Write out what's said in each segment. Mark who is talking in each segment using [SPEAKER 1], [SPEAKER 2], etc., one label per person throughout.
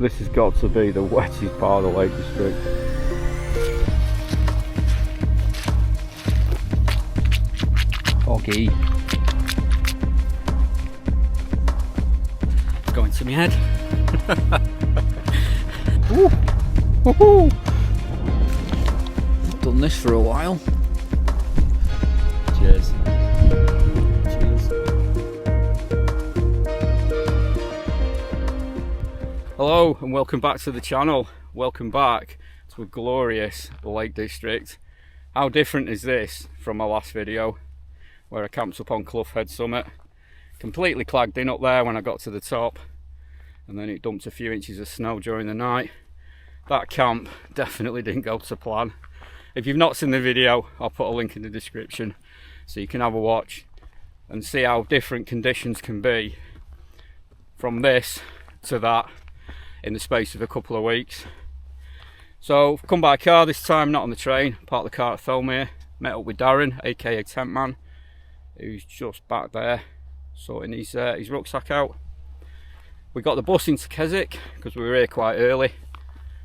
[SPEAKER 1] This has got to be the wettest part of the Lake District. Boggy. It's going to my head. Woo. Woohoo. I've done this for a while. Cheers. Hello and welcome back to the channel. Welcome back to a glorious Lake District. How different is this from my last video where I camped up on Clough Head Summit, completely clagged in up there when I got to the top, and then it dumped a few inches of snow during the night. That camp definitely didn't go to plan. If you've not seen the video, I'll put a link in the description so you can have a watch and see how different conditions can be from this to that in the space of a couple of weeks. So I've come by car this time, not on the train. Parked the car at Thirlmere, met up with Darren, aka Tent Man, who's just back there sorting his rucksack out. We got the bus into Keswick because we were here quite early.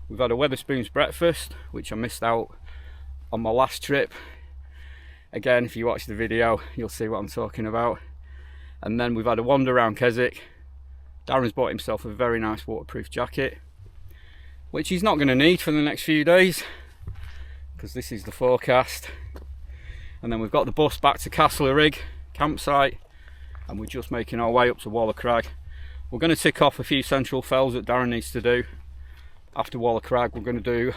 [SPEAKER 1] We've had a Wetherspoons breakfast, which I missed out on my last trip. Again, if you watch the video, you'll see what I'm talking about. And then we've had a wander around Keswick. Darren's bought himself a very nice waterproof jacket, which he's not going to need for the next few days because this is the forecast. And then we've got the bus back to Castlerigg Campsite, and we're just making our way up to Walla Crag. We're going to tick off a few central fells that Darren needs to do. After Walla Crag, we're going to do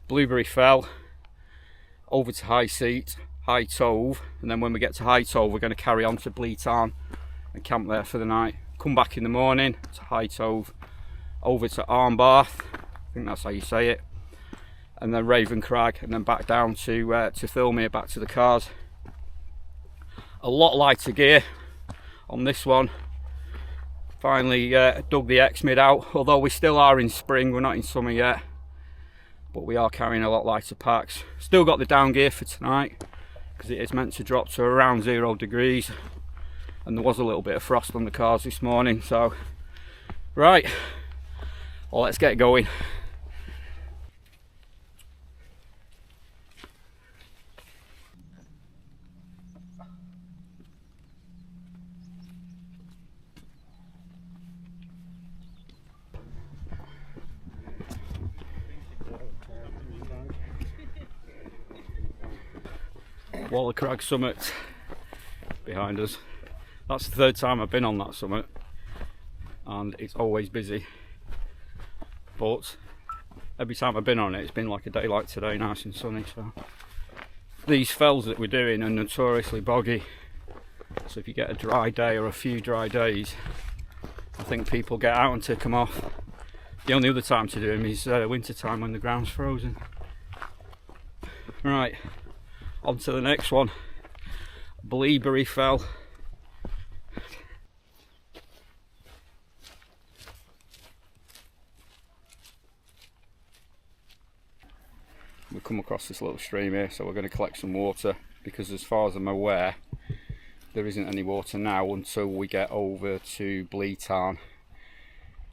[SPEAKER 1] Bleaburry Fell, over to Seat and High Tove, and then when we get to High Tove, we're going to carry on to Blea Tarn and camp there for the night. Come back in the morning to High Tove, over to Armboth, I think that's how you say it, and then Raven Crag, and then back down to Thirlmere, back to the cars. A lot lighter gear on this one. Finally dug the Xmid out, although we still are in spring, we're not in summer yet, but we are carrying a lot lighter packs. Still got the down gear for tonight because it is meant to drop to around 0 degrees. And there was a little bit of frost on the cars this morning, so right, well, let's get going. Walla Crag summit behind us. That's the third time I've been on that summit and it's always busy, but every time I've been on it, it's been like a day like today, nice and sunny. So these fells that we're doing are notoriously boggy, so if you get a dry day or a few dry days, I think people get out and tick them off. The only other time to do them is winter time when the ground's frozen. Right, on to the next one, Bleaburry Fell. We come across this little stream here, so we're going to collect some water because as far as I'm aware there isn't any water now until we get over to Blea Tarn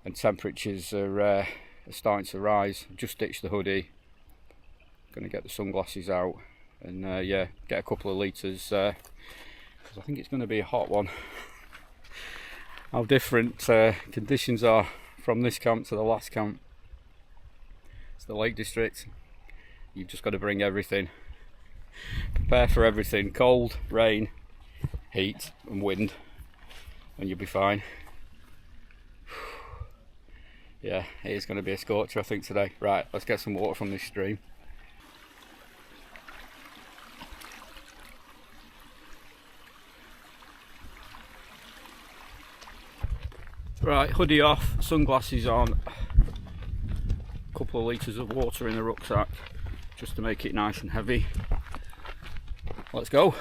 [SPEAKER 1] and temperatures are starting to rise. I've just ditched the hoodie, going to get the sunglasses out and yeah, get a couple of litres because I think it's going to be a hot one. How different conditions are from this camp to the last camp. It's the Lake District. You've just got to bring everything, prepare for everything, cold, rain, heat and wind, and you'll be fine. Yeah, it is going to be a scorcher I think today. Right, let's get some water from this stream. Right, hoodie off, sunglasses on, a couple of litres of water in the rucksack just to make it nice and heavy. Let's go.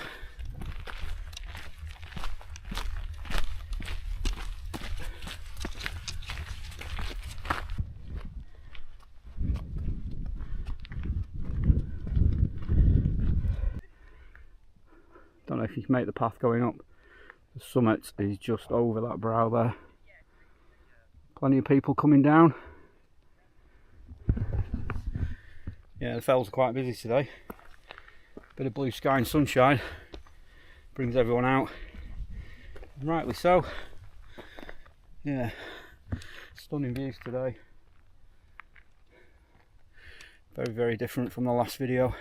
[SPEAKER 1] Don't know if you can make the path going up. The summit is just over that brow there. Plenty of people coming down. Yeah, the fells are quite busy today. Bit of blue sky and sunshine brings everyone out, and rightly so. Yeah, stunning views today. Very, very different from the last video.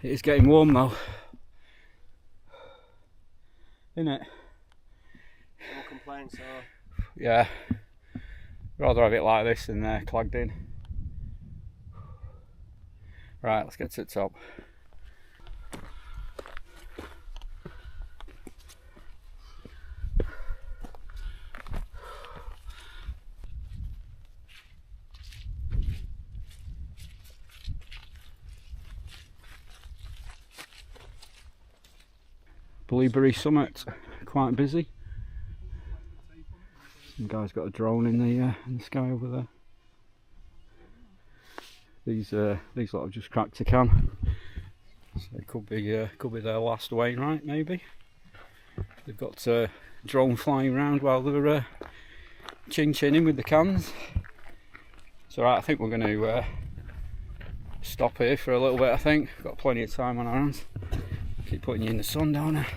[SPEAKER 1] It is getting warm though, isn't it?
[SPEAKER 2] No complaints, so.
[SPEAKER 1] Yeah, rather have it like this than clagged in. Right, let's get to the top. Bleaburry summit, quite busy. Some guy's got a drone in the sky over there. These lot have just cracked a can, so it could be their last Wainwright maybe. They've got a drone flying around while they're chin-chinning with the cans. So right, I think we're going to stop here for a little bit. I think got plenty of time on our hands. Keep putting you in the sun down there.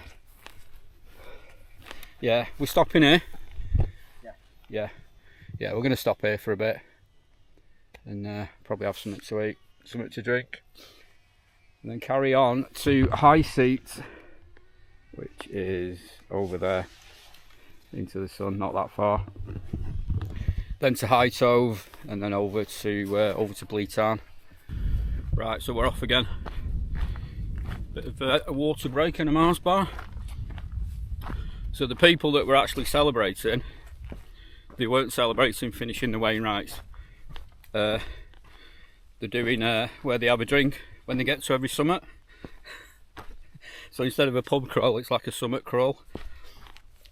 [SPEAKER 1] Yeah, we're stopping here. Yeah, we're going to stop here for a bit and probably have something to eat, something to drink, and then carry on to High Seat, which is over there into the sun, not that far. Then to High Tove, and then over to Blea Tarn. Right, so we're off again. Bit of a water break and a Mars bar. So the people that were actually celebrating, they weren't celebrating finishing the Wainwrights. They're doing where they have a drink when they get to every summit. So instead of a pub crawl, it's like a summit crawl.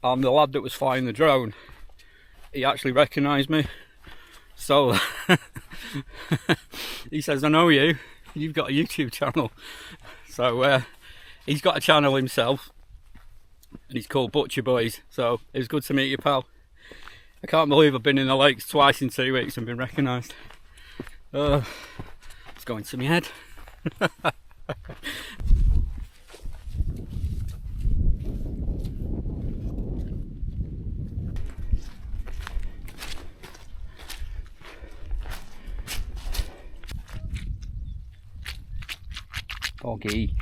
[SPEAKER 1] And the lad that was flying the drone, he actually recognised me. So he says, "I know you. You've got a YouTube channel." So he's got a channel himself, and he's called Butcher Boys. So it was good to meet you, pal. I can't believe I've been in the lakes twice in 2 weeks and been recognised. It's going to my head. Boggy.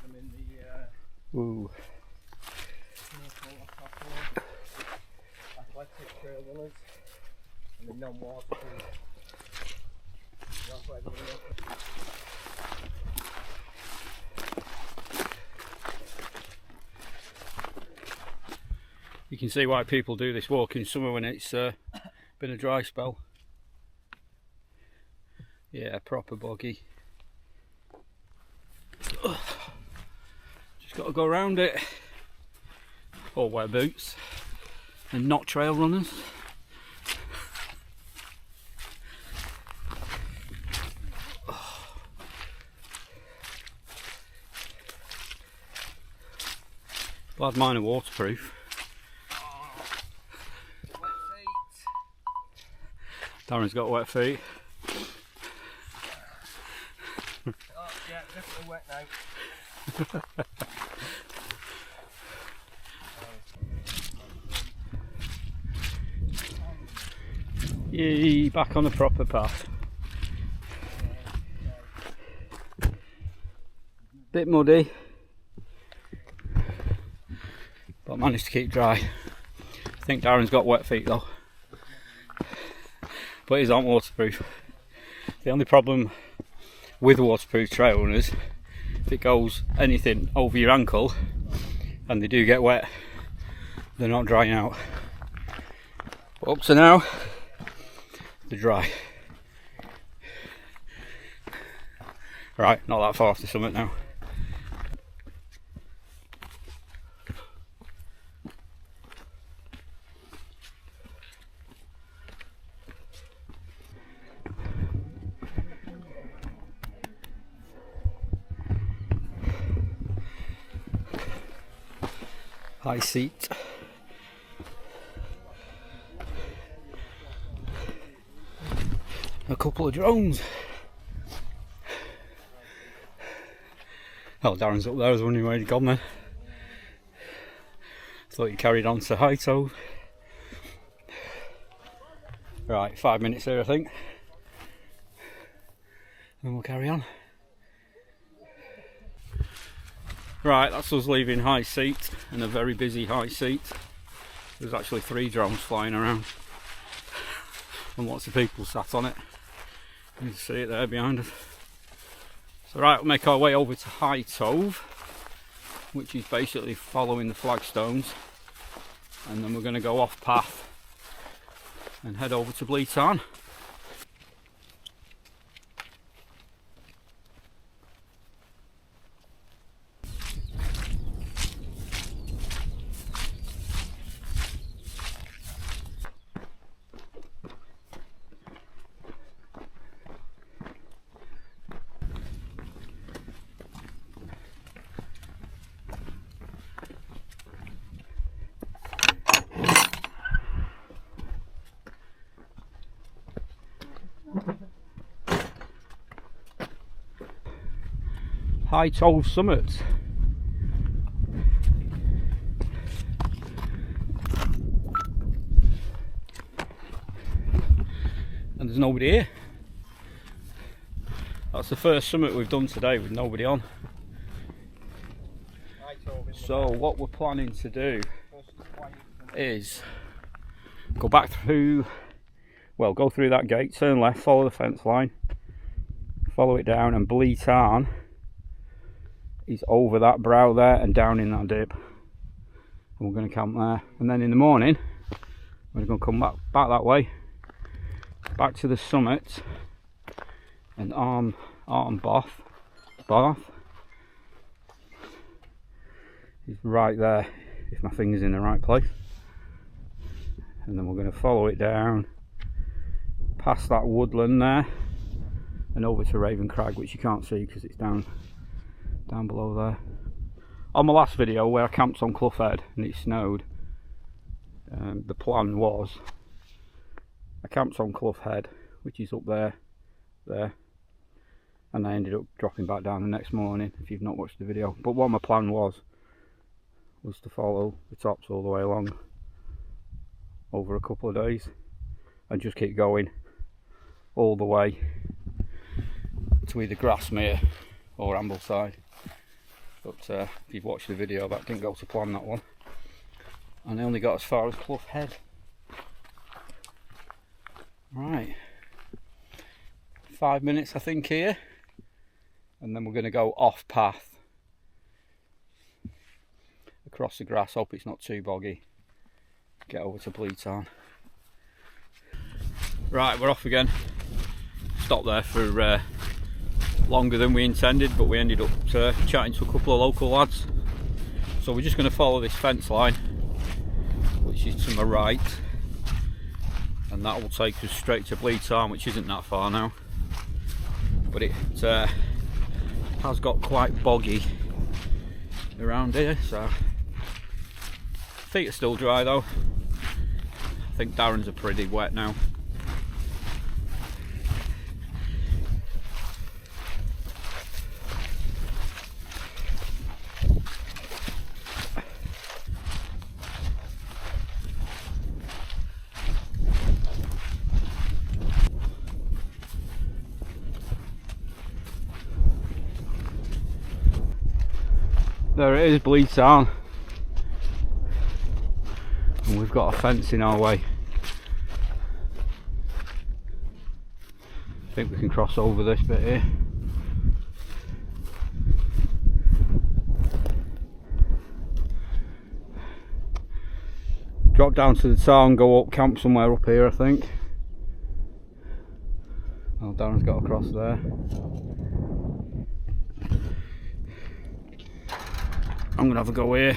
[SPEAKER 2] I'm in the
[SPEAKER 1] Ooh.
[SPEAKER 2] athletic trail runners. I'm in non-waterproof. That's why everyone else.
[SPEAKER 1] You can see why people do this walk in summer when it's been a dry spell. Yeah, proper boggy. Just got to go around it. Or wear boots. And not trail runners. Glad mine are waterproof.
[SPEAKER 2] Wet feet.
[SPEAKER 1] Darren's got wet feet.
[SPEAKER 2] Oh, yeah, definitely wet now.
[SPEAKER 1] Yay, back on the proper path. Bit muddy, but managed to keep dry. I think Darren's got wet feet though, but he's aren't waterproof. The only problem with waterproof trail runners, if it goes anything over your ankle and they do get wet, they're not drying out. But up to now, they're dry. Right, not that far off the summit now. High Seat. couple of drones. Oh, Darren's up there. I was wondering where he'd gone then. Thought he carried on to High Tove. Right, 5 minutes here I think. And we'll carry on. Right, that's us leaving High Seat, and a very busy High Seat. There's actually 3 drones flying around. And lots of people sat on it. You can see it there behind us. So right, we'll make our way over to High Tove, which is basically following the flagstones, and then we're going to go off path and head over to Blea Tarn. High Tove summit. And there's nobody here. That's the first summit we've done today with nobody on. So what we're planning to do is go back through, well, go through that gate, turn left, follow the fence line, follow it down, and Blea Tarn is over that brow there and down in that dip, and we're going to camp there. And then in the morning we're going to come back that way, back to the summit, and Armboth Fell is right there if my finger's in the right place. And then we're going to follow it down past that woodland there and over to Raven Crag, which you can't see because it's down below there. On my last video where I camped on Clough Head and it snowed, the plan was I camped on Clough Head, which is up there, and I ended up dropping back down the next morning, if you've not watched the video. But what my plan was to follow the tops all the way along over a couple of days and just keep going all the way to either Grasmere or Ambleside. But if you've watched the video, that didn't go to plan, that one. And I only got as far as Clough Head. Right, 5 minutes I think here, and then we're going to go off path across the grass. Hope it's not too boggy. Get over to Blea Tarn. Right, we're off again. Stopped there for longer than we intended, but we ended up chatting to a couple of local lads. So we're just going to follow this fence line, which is to my right, and that will take us straight to Blea Tarn, which isn't that far now, but it has got quite boggy around here, so feet are still dry though. I think Darren's are pretty wet now. There it is, Blea Tarn, and we've got a fence in our way. I think we can cross over this bit here. Drop down to the tarn, go up, camp somewhere up here I think. Oh, Darren's got across there. I'm gonna have a go here.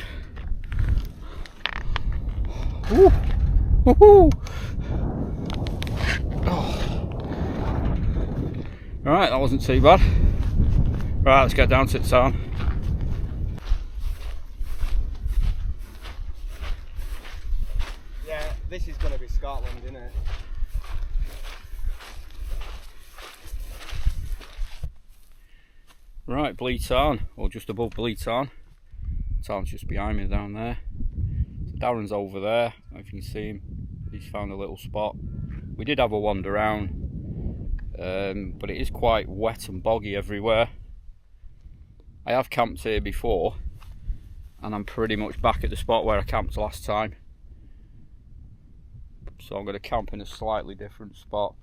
[SPEAKER 1] Ooh. Woohoo. Oh. Alright, that wasn't too bad. Right, let's get down to the tarn.
[SPEAKER 2] Yeah, this is going to be Scotland, isn't it?
[SPEAKER 1] Right, Blea Tarn, or just above Blea Tarn. Tarn's just behind me down there. So Darren's over there, if you can see him. He's found a little spot. We did have a wander around, but it is quite wet and boggy everywhere. I have camped here before, and I'm pretty much back at the spot where I camped last time. So I'm going to camp in a slightly different spot,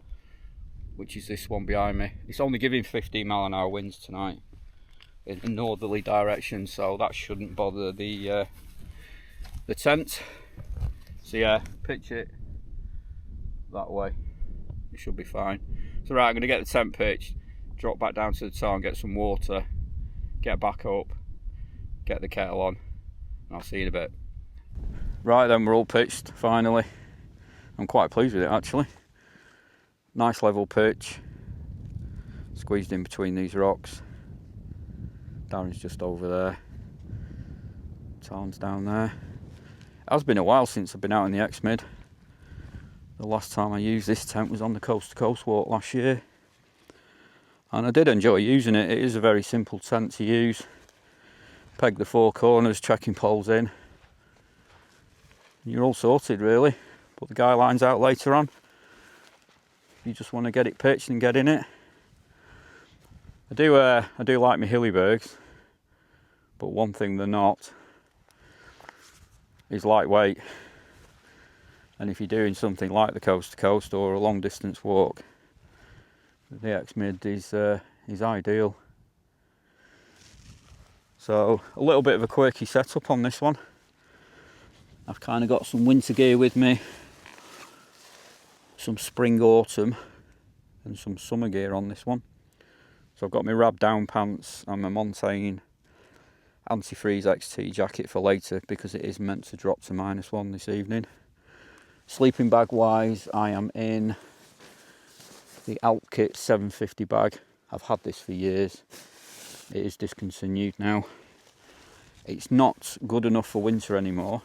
[SPEAKER 1] which is this one behind me. It's only giving 15-mile-an-hour winds tonight in a northerly direction, so that shouldn't bother the tent. So yeah, pitch it that way, it should be fine. So right, I'm going to get the tent pitched, drop back down to the tarn, get some water, get back up, get the kettle on, and I'll see you in a bit. Right then, we're all pitched finally. I'm quite pleased with it actually. Nice level pitch, squeezed in between these rocks. Darren's just over there, Tarn's down there. It has been a while since I've been out in the Xmid. The last time I used this tent was on the coast to coast walk last year, and I did enjoy using it. It is a very simple tent to use. Peg the four corners, trekking poles in, you're all sorted really. Put the guy lines out later on if you just want to get it pitched and get in it. I do like my hillybergs, but one thing they're not is lightweight. And if you're doing something like the coast to coast or a long distance walk, the Xmid is ideal. So a little bit of a quirky setup on this one. I've kind of got some winter gear with me, some spring autumn and some summer gear on this one. So I've got my Rab down pants and my Montane antifreeze XT jacket for later, because it is meant to drop to -1 this evening. Sleeping bag wise, I am in the Alpkit 750 bag. I've had this for years. It is discontinued now. It's not good enough for winter anymore,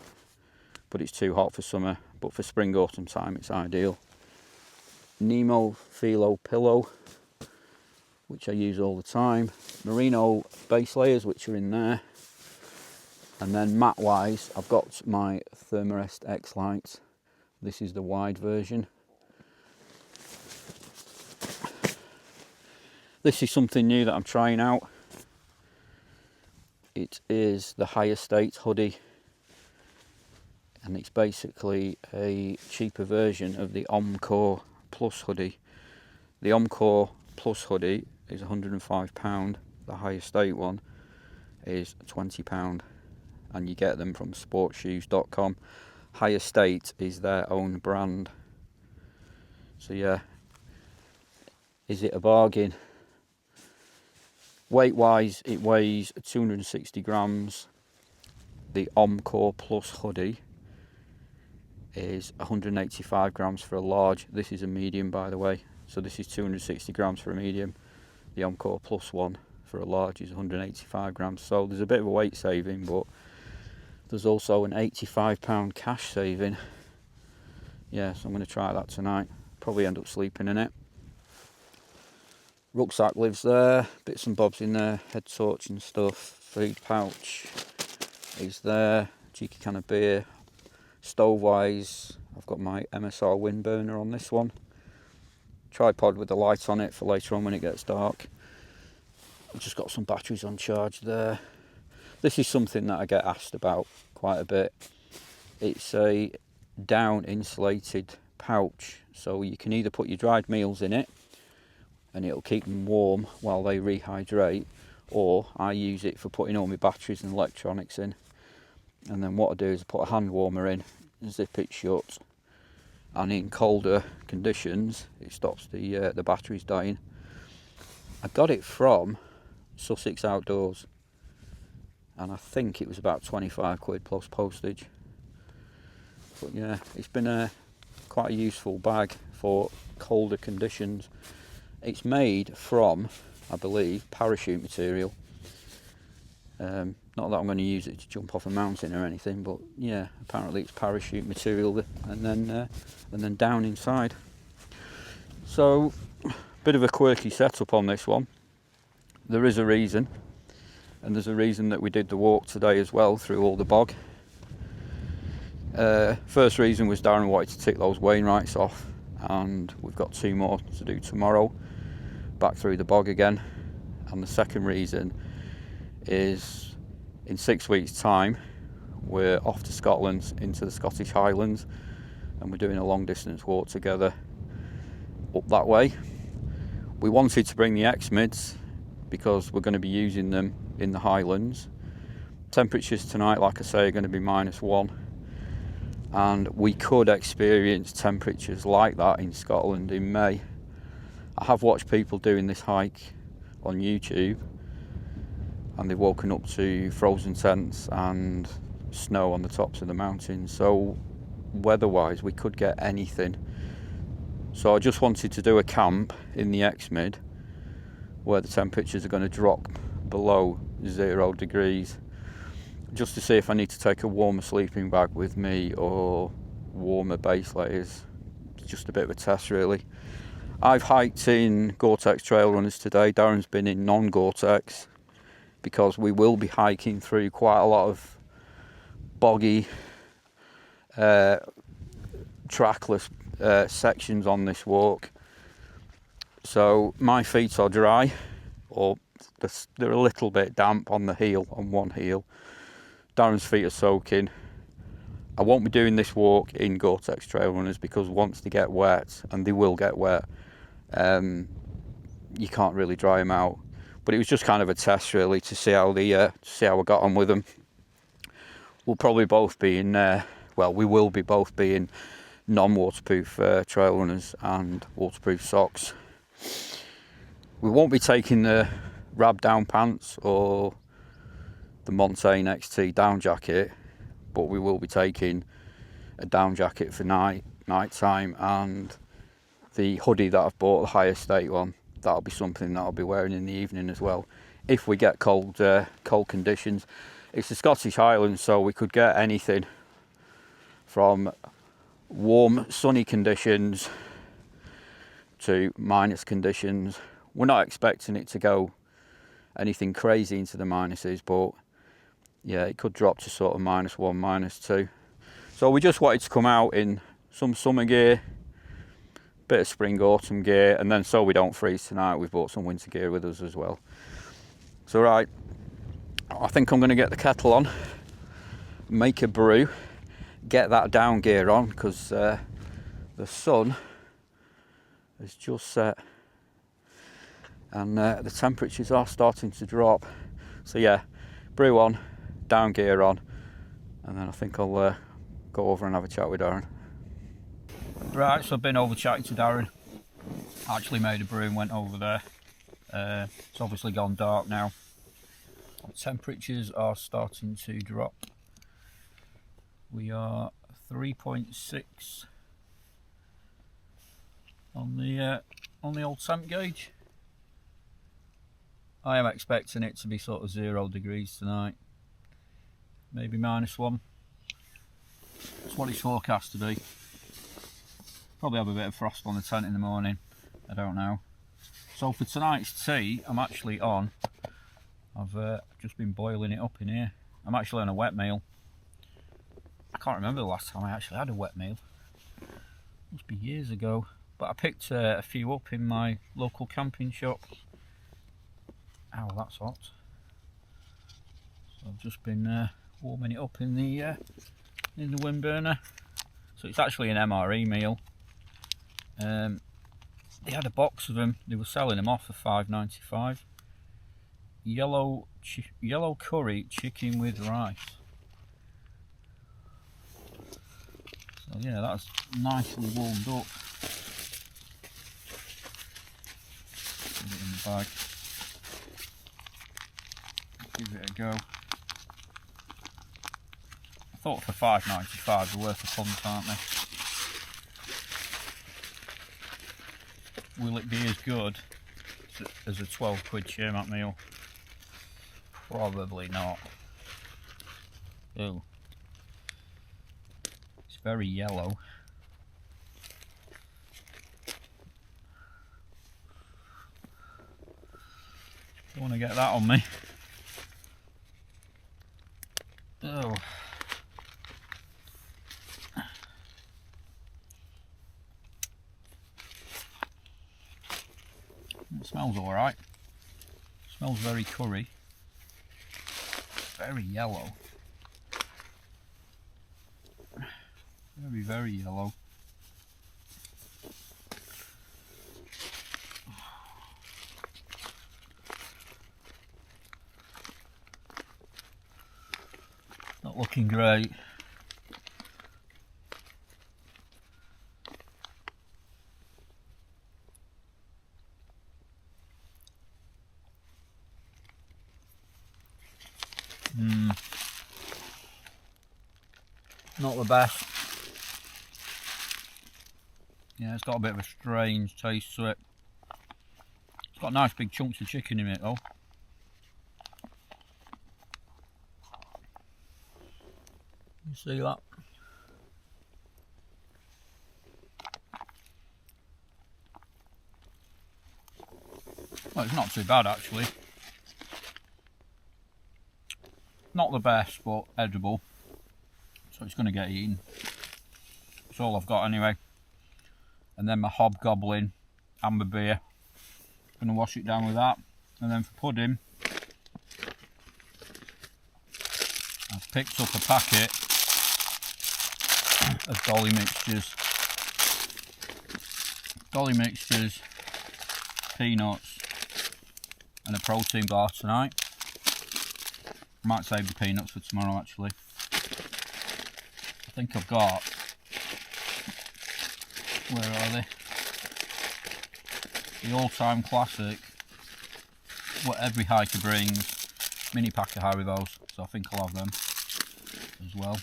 [SPEAKER 1] but it's too hot for summer. But for spring autumn time it's ideal. Nemo Philo pillow, which I use all the time. Merino base layers, which are in there. And then mat wise, I've got my Thirlmere X lights. This is the wide version. This is something new that I'm trying out. It is the High Estate hoodie, and it's basically a cheaper version of the Omcore Plus hoodie. The Omcore Plus hoodie is £105, the High Estate one is £20, and you get them from sportshoes.com. High Estate is their own brand. So yeah, is it a bargain? Weight wise, it weighs 260 grams. The Omcore Plus hoodie is 185 grams for a large. This is a medium, by the way, so this is 260 grams for a medium. The Omcore Plus one for a large is 185 grams, so there's a bit of a weight saving, but there's also an £85 cash saving. Yeah, so I'm going to try that tonight. Probably end up sleeping in it. Rucksack lives there, bits and bobs in there, head torch and stuff. Food pouch is there, cheeky can of beer. Stove wise, I've got my MSR wind burner on this one. Tripod with the light on it for later on when it gets dark. I've just got some batteries on charge there. This is something that I get asked about quite a bit. It's a down insulated pouch, so you can either put your dried meals in it and it'll keep them warm while they rehydrate, or I use it for putting all my batteries and electronics in. And then what I do is I put a hand warmer in, zip it shut, and in colder conditions it stops the batteries dying. I got it from Sussex Outdoors, and I think it was about 25 quid plus postage. But yeah, it's been quite a useful bag for colder conditions. It's made from, I believe, parachute material. Not that I'm going to use it to jump off a mountain or anything, but yeah, apparently it's parachute material, and then down inside. So, bit of a quirky setup on this one. there is a reason, and there's a reason that we did the walk today as well through all the bog. First reason was Darren wanted to tick those Wainwrights off, and we've got 2 more to do tomorrow, back through the bog again. And the second reason is in 6 weeks' time we're off to Scotland, into the Scottish Highlands, and we're doing a long distance walk together up that way. We wanted to bring the Xmids because we're going to be using them in the Highlands. Temperatures tonight, like I say, are going to be -1, and we could experience temperatures like that in Scotland in May. I have watched people doing this hike on YouTube, and they've woken up to frozen tents and snow on the tops of the mountains, so weather-wise we could get anything. So I just wanted to do a camp in the Xmid where the temperatures are going to drop below 0 degrees, just to see if I need to take a warmer sleeping bag with me or warmer base layers. It's just a bit of a test really. I've hiked in Gore-Tex trail runners today. Darren's been in non-Gore-Tex because we will be hiking through quite a lot of boggy, trackless sections on this walk. So my feet are dry, or they're a little bit damp on the heel, on one heel. Darren's feet are soaking. I won't be doing this walk in Gore-Tex trail runners because once they get wet, and they will get wet, you can't really dry them out. But it was just kind of a test really to see how I got on with them. We'll probably both be in we will be both be in non-waterproof trail runners and waterproof socks. We won't be taking the Rab down pants or the Montane XT down jacket, but we will be taking a down jacket for night time, and the hoodie that I've bought, the high estate one, that'll be something that I'll be wearing in the evening as well if we get cold conditions. It's the Scottish Highlands, so we could get anything from warm sunny conditions to minus conditions. We're not expecting it to go anything crazy into the minuses, but yeah, it could drop to sort of -1, -2. So we just wanted to come out in some summer gear, bit of spring autumn gear, and then so we don't freeze tonight, we've brought some winter gear with us as well. So right, I think I'm going to get the kettle on, make a brew, get that down gear on, because the sun has just set and the temperatures are starting to drop. So yeah, brew on, down gear on, and then I think I'll go over and have a chat with Darren. Right, so I've been over chatting to Darren. Actually made a brew and went over there. It's obviously gone dark now. Temperatures are starting to drop. We are 3.6 on the old temp gauge. I am expecting it to be sort of 0 degrees tonight, maybe -1. That's what it's forecast to be. Probably have a bit of frost on the tent in the morning, I don't know. So for tonight's tea, I'm actually on, I've just been boiling it up in here. I'm actually on a wet meal. I can't remember the last time I actually had a wet meal. Must be years ago. But I picked a few up in my local camping shop. Ow, that's hot. So I've just been warming it up in the wind burner. So it's actually an MRE meal. They had a box of them. They were selling them off for $5.95. Yellow curry chicken with rice. So yeah, that's nicely warmed up. Put it in the bag. Give it a go. I thought for $5.95 they're worth a punt, aren't they? Will it be as good as a 12 quid Shermat meal? Probably not. Ooh. It's very yellow. Don't want to get that on me. Oh. It smells alright. Smells very curry. Very yellow. Very, very yellow. Not looking great. Not the best. Yeah, it's got a bit of a strange taste to it. It's got nice big chunks of chicken in it though. You see that? Well, it's not too bad actually. Not the best, but edible. So it's going to get eaten. That's all I've got anyway. And then my hobgoblin amber beer. Going to wash it down with that. And then for pudding, I've picked up a packet of Dolly mixtures. Dolly mixtures, peanuts, and a protein bar tonight. I might save the peanuts for tomorrow actually. I think I've got, where are they? The all-time classic, what every hiker brings, mini pack of Haribos, so I think I'll have them as well.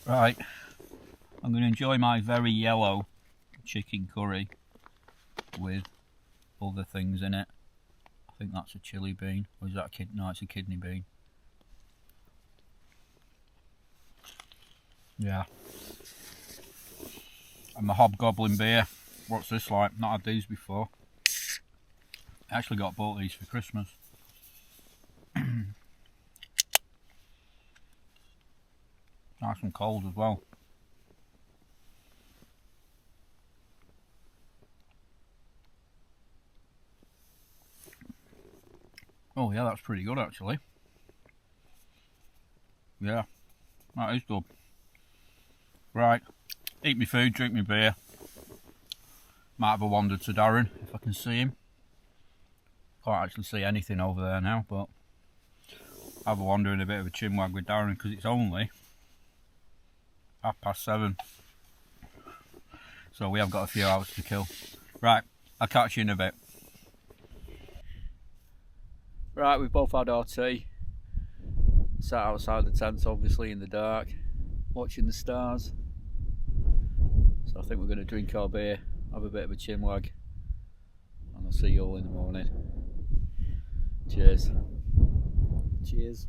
[SPEAKER 1] Right, I'm going to enjoy my very yellow chicken curry with other things in it. I think that's a chili bean, or is that a kidney? No, it's a kidney bean. Yeah. And my hobgoblin beer. What's this like? Not had these before. I actually bought these for Christmas. Nice and cold as well. Oh yeah, that's pretty good actually. Yeah, that is good. Right, eat me food, drink me beer. Might have a wander to Darren if I can see him. Can't actually see anything over there now, but have a wander and a bit of a chinwag with Darren because it's only 7:30. So we have got a few hours to kill. Right, I'll catch you in a bit. Right, we've both had our tea. Sat outside the tents obviously in the dark, watching the stars. So I think we're going to drink our beer, have a bit of a chinwag, and I'll see you all in the morning. Cheers. Cheers.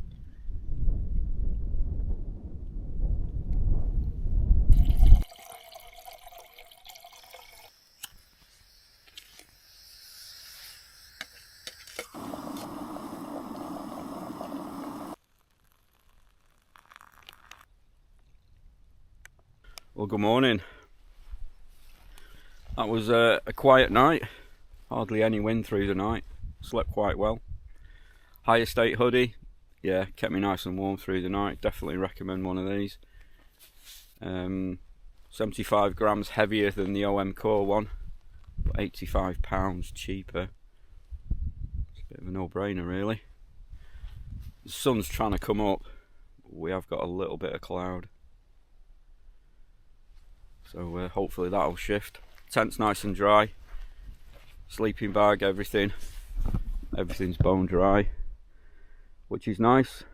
[SPEAKER 1] Well, good morning. That was a quiet night, hardly any wind through the night, slept quite well. High estate hoodie, yeah, kept me nice and warm through the night, definitely recommend one of these. 75 grams heavier than the OM Core one, but £85 cheaper. It's a bit of a no-brainer really. The sun's trying to come up, we have got a little bit of cloud. So hopefully that'll shift. Tent's nice and dry. Sleeping bag, everything's bone dry, which is nice.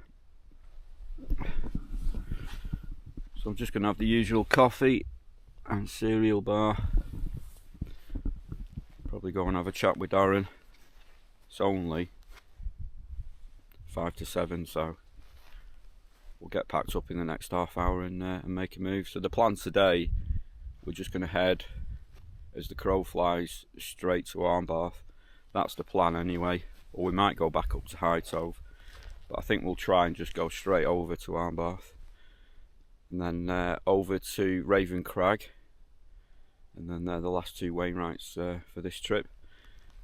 [SPEAKER 1] So I'm just going to have the usual coffee and cereal bar. Probably go and have a chat with Darren. It's only 5 to 7, so we'll get packed up in the next half hour and make a move. So the plan today, we're just going to head as the crow flies straight to Armboth. That's the plan anyway. Or we might go back up to High Tove, but I think we'll try and just go straight over to Armboth, and then over to Raven Crag, and then they're the last two Wainwrights for this trip,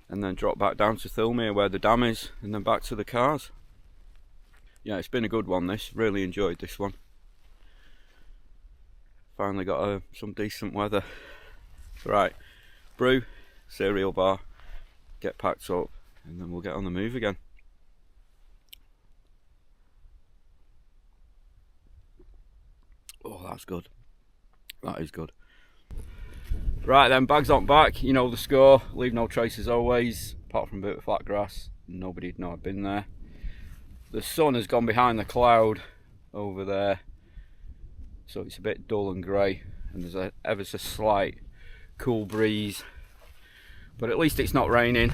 [SPEAKER 1] and then drop back down to Thirlmere where the dam is, and then back to the cars. Yeah, it's been a good one this, really enjoyed this one. Finally got some decent weather. Right, brew, cereal bar, get packed up, and then we'll get on the move again. Oh, that's good. That is good. Right then, bags on back, you know the score. Leave no traces always, apart from a bit of flat grass. Nobody'd know I'd been there. The sun has gone behind the cloud over there, so it's a bit dull and grey, and there's a ever so slight cool breeze, but at least it's not raining,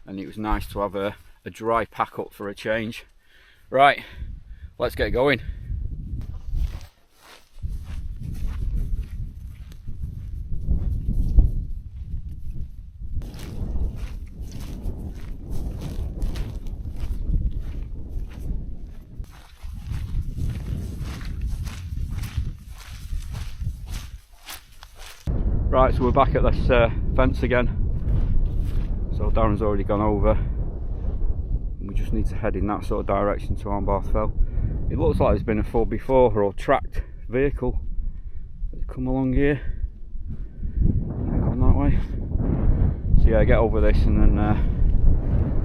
[SPEAKER 1] and it was nice to have a dry pack up for a change. Right, let's get going. Right, so we're back at this fence again. So Darren's already gone over, and we just need to head in that sort of direction to Armboth Fell. It looks like there's been a 4x4 or tracked vehicle that's come along here, gone that way. So yeah, get over this, and then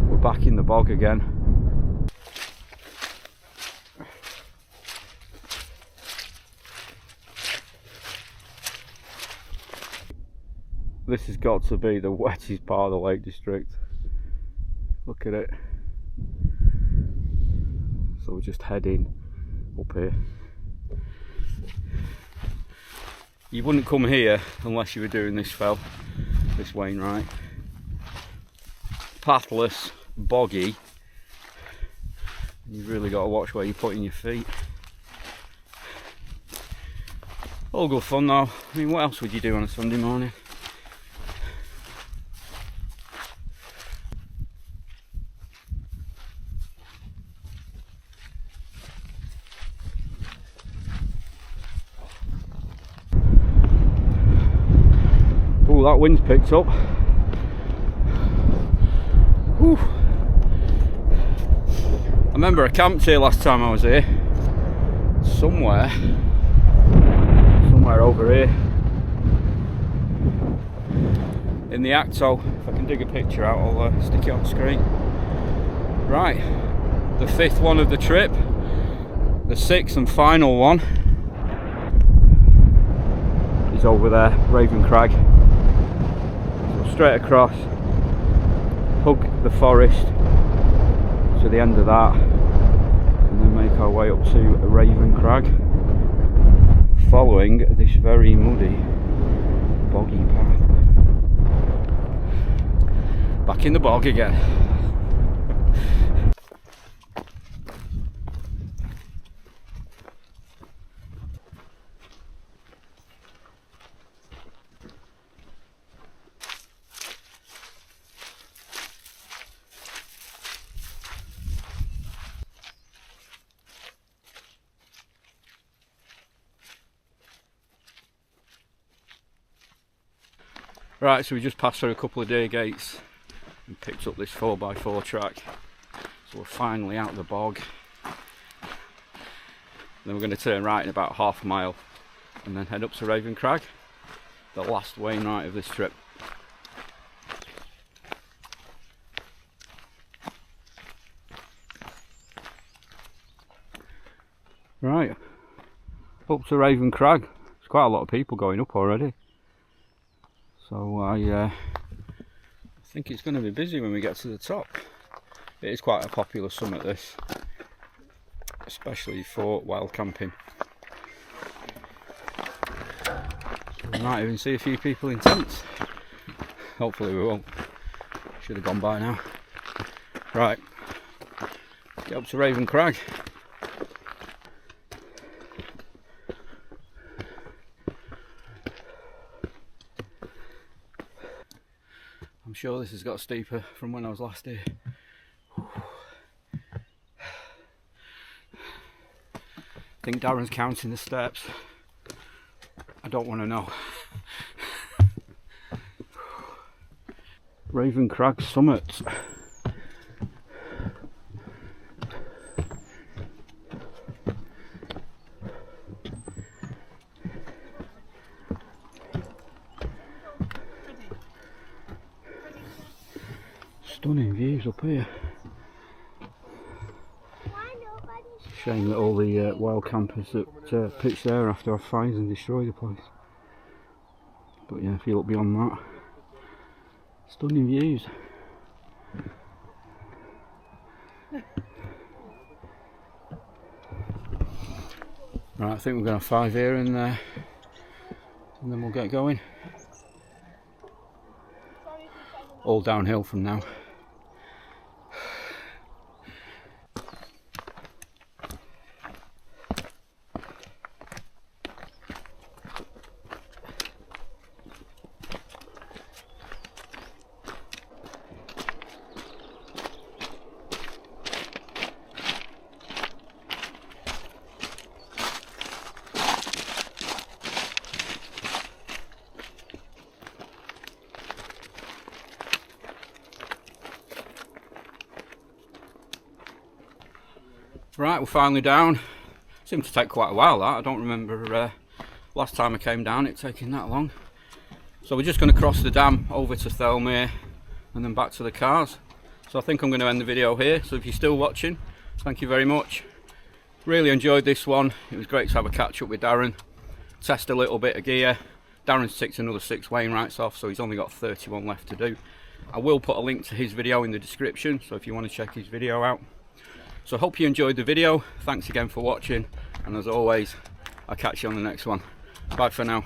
[SPEAKER 1] we're back in the bog again. This has got to be the wettest part of the Lake District. Look at it. So we're just heading up here. You wouldn't come here unless you were doing this fell, this Wainwright. Pathless, boggy. You've really got to watch where you're putting your feet. All good fun though. I mean, what else would you do on a Sunday morning? That wind's picked up. Whew. I remember I camped here last time I was here. Somewhere over here in the Acto. If I can dig a picture out, I'll stick it on screen. Right, the 5th one of the trip, the 6th and final one is over there, Raven Crag. Straight across, hug the forest to the end of that, and then make our way up to Raven Crag, following this very muddy, boggy path. Back in the bog again. Right, so we just passed through a couple of day gates and picked up this 4x4 track. So we're finally out of the bog. Then we're going to turn right in about half a mile and then head up to Raven Crag, the last Wainwright of this trip. Right, up to Raven Crag. There's quite a lot of people going up already. So I think it's going to be busy when we get to the top. It is quite a popular summit this, especially for wild camping. We might even see a few people in tents. Hopefully we won't. Should have gone by now. Right, get up to Raven Crag. sure this has got steeper from when I was last here. I think Darren's counting the steps. I don't want to know. Raven Crag summit. Stunning views up here. Shame that all the wild campers that pitched there after our fires and destroyed the place. But yeah, if you look beyond that, stunning views. Right, I think we're going to have 5 here and then we'll get going. All downhill from now. Right, we're finally down. Seemed to take quite a while that. I don't remember last time I came down it taking that long. So we're just going to cross the dam over to Thirlmere and then back to the cars. So I think I'm going to end the video here. So if you're still watching, thank you very much. Really enjoyed this one. It was great to have a catch up with Darren. Test a little bit of gear. Darren's ticked another 6 Wainwrights off, so he's only got 31 left to do. I will put a link to his video in the description, so if you want to check his video out. So I hope you enjoyed the video. Thanks again for watching, and as always, I'll catch you on the next one. Bye for now.